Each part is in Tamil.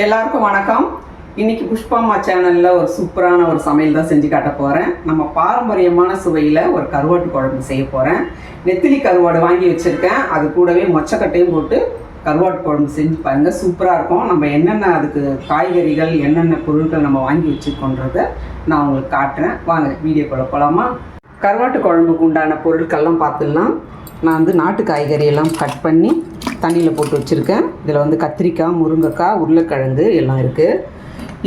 எல்லாருக்கும் வணக்கம். இன்னைக்கு புஷ்பாம்மா சேனலில் ஒரு சூப்பரான ஒரு சமையல் தான் செஞ்சு காட்ட போகிறேன். நம்ம பாரம்பரியமான சுவையில் ஒரு கருவாட்டு குழம்பு செய்ய போகிறேன். நெத்திலி கருவாடு வாங்கி வச்சுருக்கேன். அது கூடவே மொச்சக்கட்டையும் போட்டு கருவாட்டு குழம்பு செஞ்சு பாருங்கள், சூப்பராக இருக்கும். நம்ம என்னென்ன அதுக்கு காய்கறிகள் என்னென்ன பொருட்கள் நம்ம வாங்கி வச்சுருக்கோன்றதை நான் உங்களுக்கு காட்டுறேன். வாங்க வீடியோக்குள்ளே போகலாமா? கருவாட்டு குழம்புக்கு உண்டான பொருட்கள்லாம் பார்த்துடலாம். நான் வந்து நாட்டு காய்கறியெல்லாம் கட் பண்ணி தண்ணியில் போட்டு வச்சுருக்கேன். இதில் வந்து கத்திரிக்காய், முருங்கைக்காய், உருளைக்கிழங்கு எல்லாம் இருக்குது.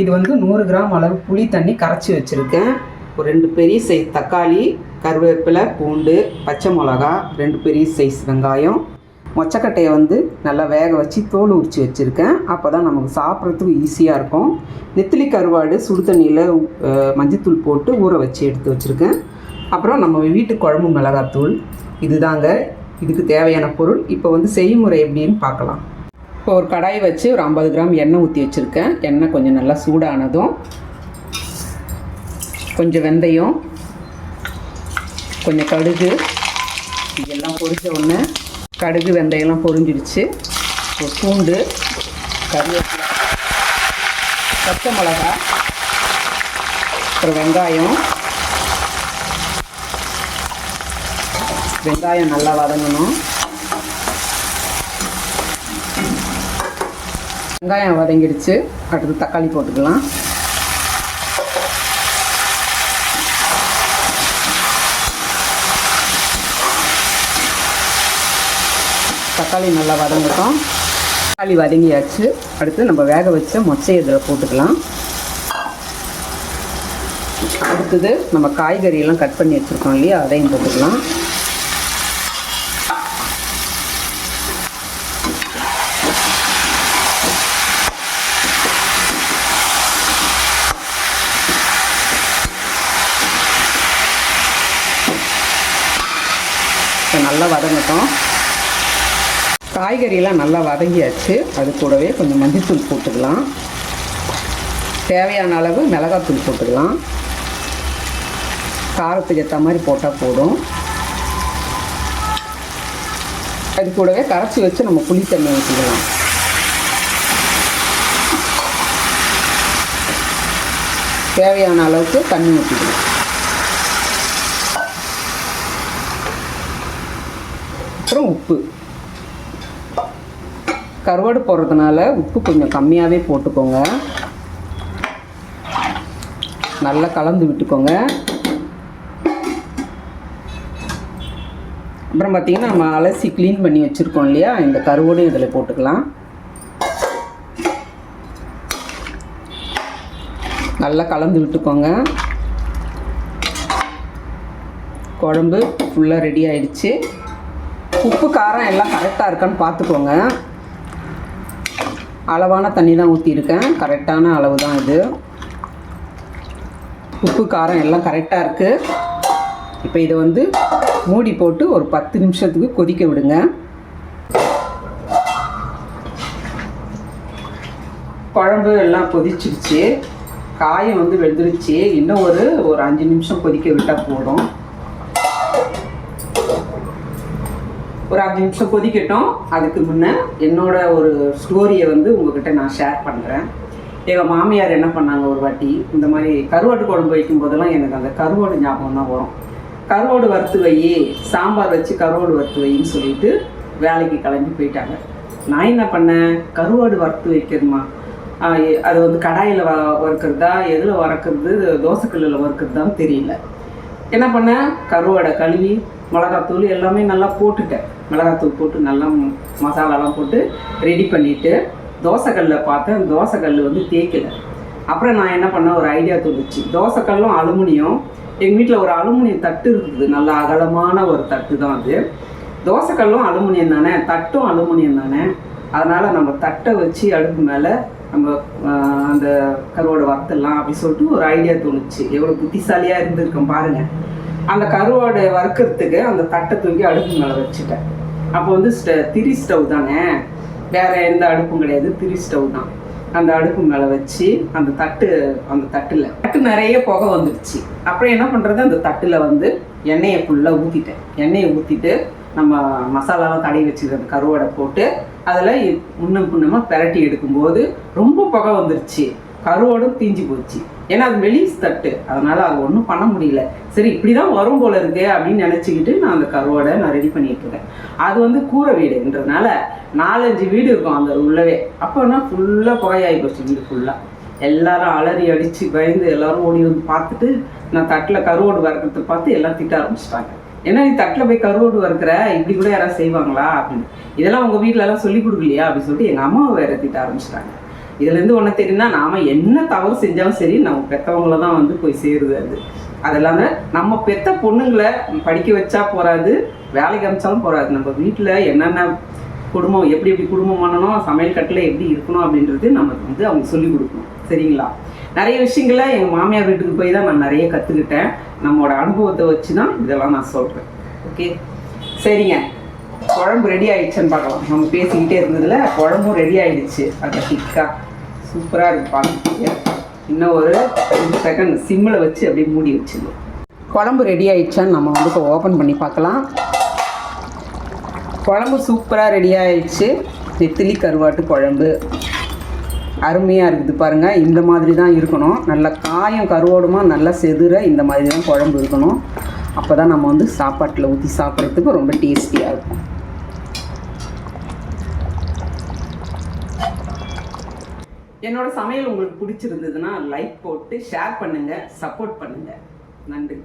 இது வந்து 100 கிராம் அளவு புளி தண்ணி கரைச்சி வச்சுருக்கேன். ஒரு 2 பெரிய சைஸ் தக்காளி, கருவேப்பிலை, பூண்டு, பச்சை மிளகா, 2 பெரிய சைஸ் வெங்காயம், மொச்சக்கட்டையை வந்து நல்லா வேக வச்சு தோல் உரித்து வச்சுருக்கேன். அப்போ தான் நமக்கு சாப்பிட்றதுக்கு ஈஸியாக இருக்கும். நெத்திலி கருவாடு சுடு தண்ணியில் மஞ்சத்தூள் போட்டு ஊற வச்சு எடுத்து வச்சுருக்கேன். அப்புறம் நம்ம வீட்டு குழம்பு மிளகாத்தூள். இதுதாங்க இதுக்கு தேவையான பொருள். இப்போ வந்து செய்முறை எப்படின்னு பார்க்கலாம். இப்போ ஒரு கடாய் வச்சு ஒரு 50 கிராம் எண்ணெய் ஊற்றி வச்சுருக்கேன். எண்ணெய் கொஞ்சம் நல்லா சூடானதும் கொஞ்சம் வெந்தயம், கொஞ்சம் கடுகு, இதெல்லாம் பொரிஞ்ச உடனே கடுகு வெந்தயம்லாம் பொரிஞ்சிடுச்சு. ஒரு பூண்டு, கருவேப்பிலை, பச்சை மிளகா, அப்புறம் வெங்காயம் நல்லா வதங்கணும். வெங்காயம் வதங்கிடுச்சு. அடுத்து தக்காளி போட்டுக்கலாம். தக்காளி நல்லா வதங்கட்டும். தக்காளி வதங்கியாச்சு. அடுத்து நம்ம வேக வச்ச மொச்சையை இதில் போட்டுக்கலாம். அடுத்தது நம்ம காய்கறியெல்லாம் கட் பண்ணி வச்சுருக்கோம் இல்லையா, அதையும் போட்டுக்கலாம். நல்லா வதங்கட்டும். காய்கறியெல்லாம் நல்லா வதங்கியாச்சு. அது கூடவே கொஞ்சம் மஞ்சள்தூள் போட்டுக்கலாம். தேவையான அளவு மிளகாத்தூள் போட்டுக்கலாம். காரத்துக்கு ஏற்ற மாதிரி போட்டால் போதும். அது கூடவே கரைச்சி வச்சு நம்ம புளி தண்ணி ஊற்றிக்கலாம். தேவையான அளவுக்கு தண்ணி ஊற்றிக்கலாம். அப்புறம் உப்பு. கருவாடு போடுறதுனால உப்பு கொஞ்சம் கம்மியாகவே போட்டுக்கோங்க. நல்லா கலந்து விட்டுக்கோங்க. அப்புறம் பார்த்திங்கன்னா நம்ம அலசி க்ளீன் பண்ணி வச்சுருக்கோம் இல்லையா, இந்த கருவாடையும் இதில் போட்டுக்கலாம். நல்லா கலந்து விட்டுக்கோங்க. குழம்பு ஃபுல்லாக ரெடி ஆயிடுச்சு. உப்பு காரம் எல்லாம் கரெக்டாக இருக்கான்னு பார்த்துக்கோங்க. அளவான தண்ணி தான் ஊற்றிருக்கேன். கரெக்டான அளவு தான் இது. உப்பு காரம் எல்லாம் கரெக்டாக இருக்குது. இப்போ இதை வந்து மூடி போட்டு ஒரு 10 நிமிஷத்துக்கு கொதிக்க விடுங்க. குழம்பு எல்லாம் கொதிச்சிருச்சு. காயம் வந்து வெந்துருச்சு. இன்னும் ஒரு 5 நிமிஷம் கொதிக்க விட்டால் போதும். ஒரு 5 நிமிஷம் கொதிக்கட்டும். அதுக்கு முன்னே என்னோட ஒரு ஸ்டோரியை வந்து உங்ககிட்ட நான் ஷேர் பண்ணுறேன். எங்கள் மாமியார் என்ன பண்ணாங்க, ஒரு வாட்டி இந்த மாதிரி கருவாட்டு குழம்பு வைக்கும் போதெல்லாம் எனக்கு அந்த கருவாடு ஞாபகம் தான் வரும். கருவாடு வறுத்து வை, சாம்பார் வச்சு கருவாடு வறுத்து வைன்னு சொல்லிட்டு வேலைக்கு கிளம்பி போயிட்டாங்க. நான் என்ன பண்ணேன், கருவாடு வறுத்து வைக்கிறதுமா, அது வந்து கடாயில் வறுக்கிறதா, எதில் வறுக்கிறது, தோசைக்கல்லில் வறுக்கிறதான்னு தெரியல. என்ன பண்ணேன், கருவாடை கழுவி மிளகாத்தூள் எல்லாமே நல்லா போட்டுட்டேன். மிளகாத்தூள் போட்டு நல்லா மசாலாலாம் போட்டு ரெடி பண்ணிவிட்டு தோசைக்கல்லில் பார்த்தேன். தோசைக்கல் வந்து தேய்க்கலை. அப்புறம் நான் என்ன பண்ணேன், ஒரு ஐடியா தோணுச்சு. தோசைக்கல்லும் அலுமினியம். எங்கள் வீட்டில் ஒரு அலுமினியம் தட்டு இருக்குது, நல்ல அகலமான ஒரு தட்டு தான் அது. தோசைக்கல்லும் அலுமினியம் தானே, தட்டும் அலுமினியம் தானே. அதனால் நம்ம தட்டை வச்சு அடுப்பு மேலே நம்ம அந்த கருவாடை வறுத்துடலாம் அப்படின்னு சொல்லிட்டு ஒரு ஐடியா தோணுச்சு. எவ்வளோ புத்திசாலியாக இருந்திருக்கேன் பாருங்கள். அந்த கருவாடை வறுக்கிறதுக்கு அந்த தட்டை தூக்கி அடுப்பு மேலே வச்சுட்டேன். அப்போ வந்து திரி ஸ்டவ் தானே, வேறு எந்த அடுப்பும் கிடையாது, திரி ஸ்டவ் தான். அந்த அடுப்பு மேலே வச்சு அந்த தட்டு நிறைய புகை வந்துடுச்சு. அப்புறம் என்ன பண்ணுறது, அந்த தட்டில் வந்து எண்ணெயை ஃபுல்லாக ஊற்றிட்டேன். எண்ணெயை ஊற்றிட்டு நம்ம மசாலாலாம் தடவி வச்சுக்கிற கருவாடை போட்டு அதில் முன்னும் பின்னமாக பிரட்டி எடுக்கும்போது ரொம்ப புகை வந்துருச்சு, கருவோடும் தீஞ்சு போச்சு. ஏன்னா அது மெலிஸ் தட்டு, அதனால் அது ஒன்றும் பண்ண முடியல. சரி இப்படி தான் வரும் போல இருக்கு அப்படின்னு நினச்சிக்கிட்டு நான் அந்த கருவோடை நான் ரெடி பண்ணிட்டு இருக்கேன். அது வந்து கூரை வீடுன்றதுனால 4-5 வீடு இருக்கும் அந்த உள்ளவே. அப்போனா ஃபுல்லாக புகையாகி போச்சு வீடு ஃபுல்லாக. எல்லாரும் அலறி அடித்து பயந்து எல்லாரும் ஓடி வந்து பார்த்துட்டு நான் தட்டில் கருவோடு வறுக்கிறத பார்த்து எல்லாம் திட்ட ஆரம்பிச்சிட்டாங்க. ஏன்னா நீ தட்டில் போய் கருவோடு வறுக்கிற, இப்படி கூட யாராவது செய்வாங்களா அப்படின்னு. இதெல்லாம் உங்கள் வீட்டிலலாம் சொல்லி கொடுக்கலையா அப்படின்னு சொல்லிட்டு எங்கள் அம்மாவை வேற திட்ட ஆரம்பிச்சிட்டாங்க. இதுலேருந்து ஒன்று தெரியும்னா, நாம் என்ன தவறு செஞ்சாலும் சரி நம்ம பெற்றவங்கள தான் வந்து போய் சேருது. அதெல்லாம் நம்ம பெற்ற பொண்ணுங்களை படிக்க வச்சா போகாது, வேலைக்கு அமைச்சாலும் போகாது. நம்ம வீட்டில் என்னென்ன குடும்பம் எப்படி குடும்பம் பண்ணணும், சமையல் கட்டில் எப்படி இருக்கணும் அப்படின்றது நமக்கு வந்து அவங்க சொல்லிக் கொடுக்கணும். சரிங்களா? நிறைய விஷயங்கள எங்கள் மாமியார் வீட்டுக்கு போய் தான் நான் நிறைய கற்றுக்கிட்டேன். நம்மளோட அனுபவத்தை வச்சு தான் இதெல்லாம் நான் சொல்கிறேன். ஓகே, சரிங்க. குழம்பு ரெடி ஆகிடுச்சுன்னு பார்க்கலாம். நம்ம பேசிக்கிட்டே இருந்ததில் குழம்பும் ரெடி ஆகிடுச்சு. அது திக்காக சூப்பராக இருக்கு பார்க்க. இன்னும் ஒரு 2 செகண்ட் சிம்மில் வச்சு அப்படியே மூடி வச்சுருவோம். குழம்பு ரெடி ஆகிடுச்சான்னு நம்ம வந்து இப்போ ஓப்பன் பண்ணி பார்க்கலாம். குழம்பு சூப்பராக ரெடி ஆகிடுச்சு. நெத்திலி கருவாட்டு குழம்பு அருமையாக இருக்குது பாருங்கள். இந்த மாதிரி தான் இருக்கணும். நல்லா காயம் கருவோடுமா நல்லா செதுற இந்த மாதிரி தான் குழம்பு இருக்கணும். அப்போ தான் நம்ம வந்து சாப்பாட்டில் ஊற்றி சாப்பிட்றதுக்கு ரொம்ப டேஸ்டியாக இருக்கும். என்னோடய சமையல் உங்களுக்கு பிடிச்சிருந்ததுன்னா லைக் போட்டு ஷேர் பண்ணுங்கள், சப்போர்ட் பண்ணுங்கள். நன்றி.